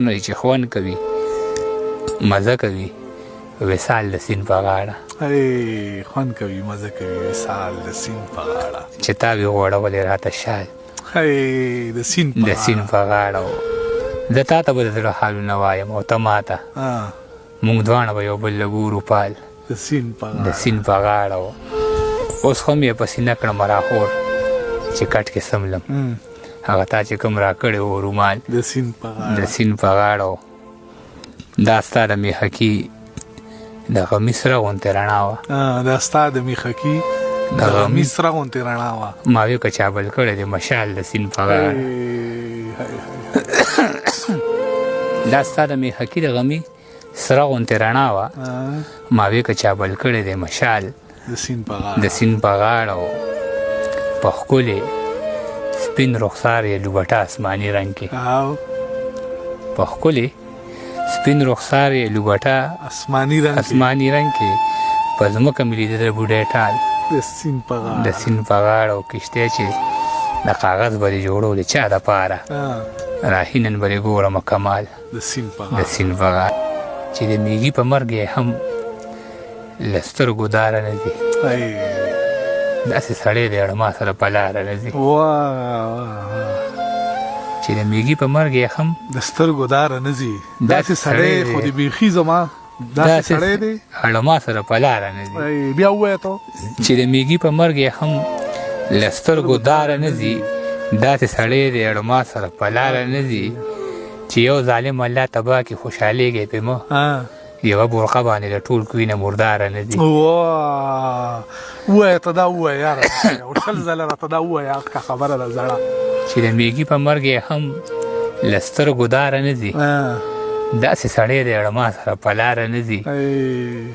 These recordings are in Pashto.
نه چې خوند کوي مزه کوي وصال د سیند په غاړه خوند کوي مزه کوي وصال د سیند په غاړه چې تا وي غوړولې راته شال د سیند په غاړه زه تا ته به د زړه حالونه وایم او ته ما ته موږ دواړه به یو بل له ګورو پال د سیند په غاړه اوس خو مې پسې نه کړم راخور چې کټ کې سملم هغه تا چې کوم راکړی و رومال د سیند په غاړه دا ستا د میخکي د غمیس رغونتې رڼا وه دا ستا د میخکي د غمیس رغونتې رڼا وه ما وی که چابل کړی دی مشال د سیند په غاړه دا ستا د میخکي د غمیس رغونتې رڼا وه ما وی که چابل کړی دی مشال د سیند په غاړه په ښکلې سپین رخسار یې لوبټه آسماني رنګ کې په ښکلې سپین رخسار یې لوبټه آسماني رنګ کې په ځمکه مې لیده د بوډۍ ټال د سیند په غاړه او کښتۍ چې د کاغذ به دې جوړولې چا دپاره راهي نن به دې ګورمه کمال د سیند په غاړه چې د میږي په مرګ یې هم له سترګو داره نه ځي داسې سړی دی اړما سره په لاره نه ځي چې د میږي په مرګ یې هم د سترګو داره نه ځي داسې سړی خو دې بیخي زما داسې سړی دی اړما سره په لاره نه ځي بیا ووایه ته چې د میږي په مرګ یې هم له سترګو داره نه ځي داسې سړی دی اړما سره په لاره نه ځي چې یو ظالم الله تباه کې خوشحالېږي پې مه یوه برخه باندې د ټول کوینه مرداره نه ځي ووایه ته دا ووایه یاره یو شل ځله راته دا ووایه که خبره ده زړه چې د میږي په مرګ یې هم له سترګو داره نه ځي داسې سړی دی اړما سره په لاره نه ځي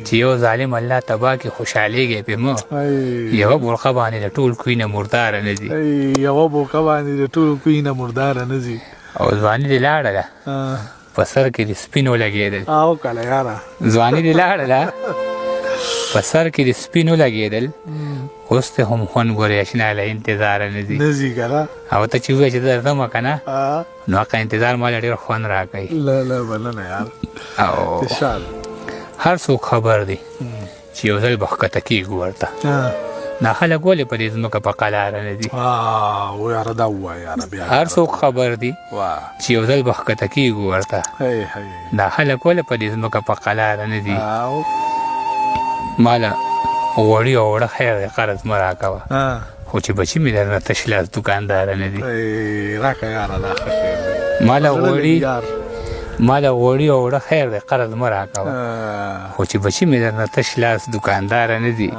چې یو ظالم الله تباه کې خوشحالېږي پې مه یوه برخه باندې د ټول کوینه مرداره نه ځي او ځواني دې لاړه ده په سر کې د سپینو لګېدل ځواني دې لاړه ده په سر کې د سپینو لګېدل اوس ته هم خوند ګورې اشنا له انتظاره نه ځي او ته چې ووایه چې زه درځمه که نه نو هغه انتظار ماله ډېر خوند راکوي او هر څوک خبر دی چې یو ځل به ښکته کېږو ورته دا خلک ولې په دې ځمکه په قلاره نه دي هر څوک خبر دی چې یو ځل به ښکته کېږو ورته دا خلک ولې په دې ځمکه په قلاره نه دي ماله غوړي او وړه خیر دی قرض مه راکوه خو چې بچي مې درنه تش لاس دوکانداره نه دي ماله غوړي او وړه خیر دی قرض مه راکوه خو چې بچي مې درنه تش لاس دوکانداره نه دي